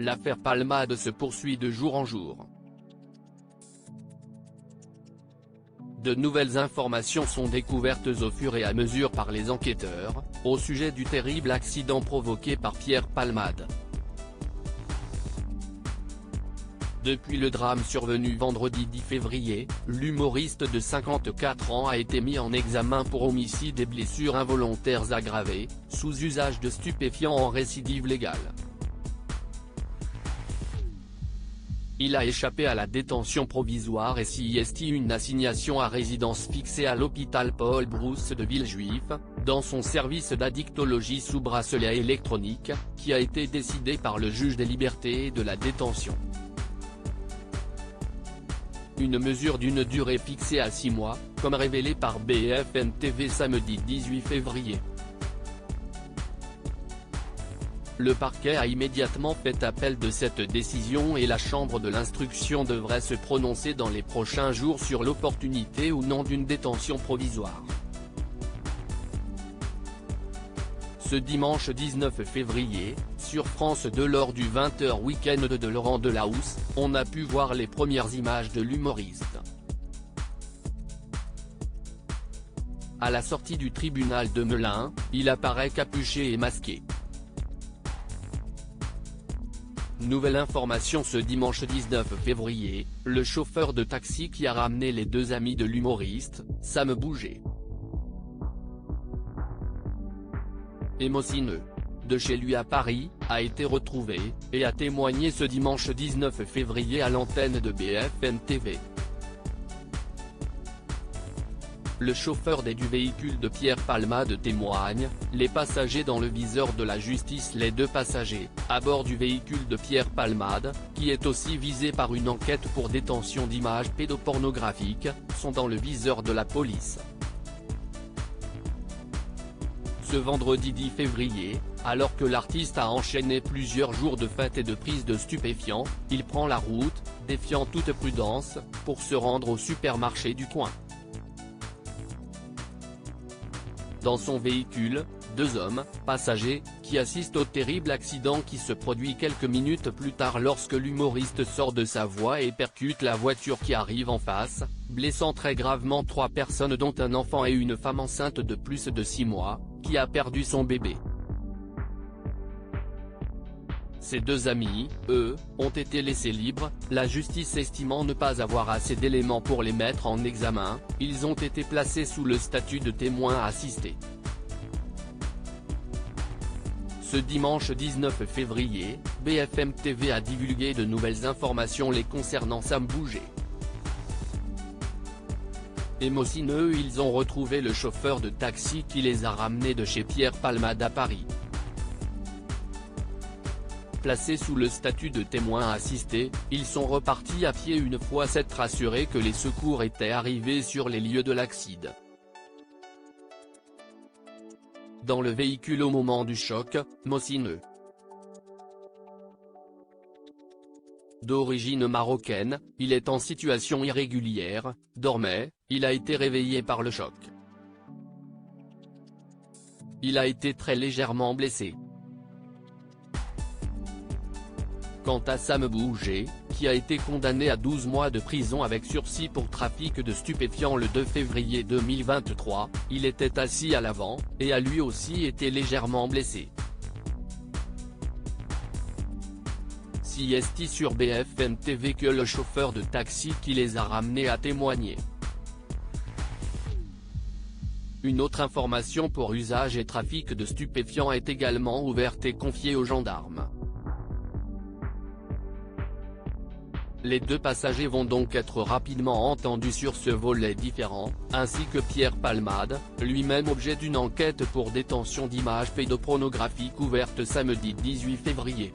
L'affaire Palmade se poursuit de jour en jour. De nouvelles informations sont découvertes au fur et à mesure par les enquêteurs, au sujet du terrible accident provoqué par Pierre Palmade. Depuis le drame survenu vendredi 10 février, l'humoriste de 54 ans a été mis en examen pour homicide et blessures involontaires aggravées, sous usage de stupéfiants en récidive légale. Il a échappé à la détention provisoire et s'y est une assignation à résidence fixée à l'hôpital Paul Brousse de Villejuif, dans son service d'addictologie sous bracelet électronique, qui a été décidé par le juge des libertés et de la détention. Une mesure d'une durée fixée à 6 mois, comme révélé par BFM TV samedi 18 février. Le parquet a immédiatement fait appel de cette décision et la chambre de l'instruction devrait se prononcer dans les prochains jours sur l'opportunité ou non d'une détention provisoire. Ce dimanche 19 février, sur France 2 lors du 20h Week-end de Laurent Delahousse, on a pu voir les premières images de l'humoriste. À la sortie du tribunal de Melun, il apparaît capuché et masqué. Nouvelle information ce dimanche 19 février, le chauffeur de taxi qui a ramené les deux amis de l'humoriste, Sam Bouget et Mosineux, de chez lui à Paris, a été retrouvé, et a témoigné ce dimanche 19 février à l'antenne de BFM TV. Le chauffeur du véhicule de Pierre Palmade témoigne, les passagers dans le viseur de la justice. Les deux passagers, à bord du véhicule de Pierre Palmade, qui est aussi visé par une enquête pour détention d'images pédopornographiques, sont dans le viseur de la police. Ce vendredi 10 février, alors que l'artiste a enchaîné plusieurs jours de fêtes et de prise de stupéfiants, il prend la route, défiant toute prudence, pour se rendre au supermarché du coin. Dans son véhicule, deux hommes, passagers, qui assistent au terrible accident qui se produit quelques minutes plus tard lorsque l'humoriste sort de sa voie et percute la voiture qui arrive en face, blessant très gravement 3 personnes dont un enfant et une femme enceinte de plus de 6 mois, qui a perdu son bébé. Ses deux amis, eux, ont été laissés libres, la justice estimant ne pas avoir assez d'éléments pour les mettre en examen, ils ont été placés sous le statut de témoins assistés. Ce dimanche 19 février, BFM TV a divulgué de nouvelles informations les concernant Sam Bouget et Mosineux. Ils ont retrouvé le chauffeur de taxi qui les a ramenés de chez Pierre Palmade à Paris. Placés sous le statut de témoins assistés, ils sont repartis à pied une fois s'être assurés que les secours étaient arrivés sur les lieux de l'accident. Dans le véhicule au moment du choc, Mosineux, d'origine marocaine, il est en situation irrégulière, dormait, il a été réveillé par le choc. Il a été très légèrement blessé. Quant à Sam Bouget, qui a été condamné à 12 mois de prison avec sursis pour trafic de stupéfiants le 2 février 2023, il était assis à l'avant, et a lui aussi été légèrement blessé. CST sur BFM TV que le chauffeur de taxi qui les a ramenés a témoigné. Une autre information pour usage et trafic de stupéfiants est également ouverte et confiée aux gendarmes. Les deux passagers vont donc être rapidement entendus sur ce volet différent, ainsi que Pierre Palmade, lui-même objet d'une enquête pour détention d'images pédopornographiques ouverte samedi 18 février.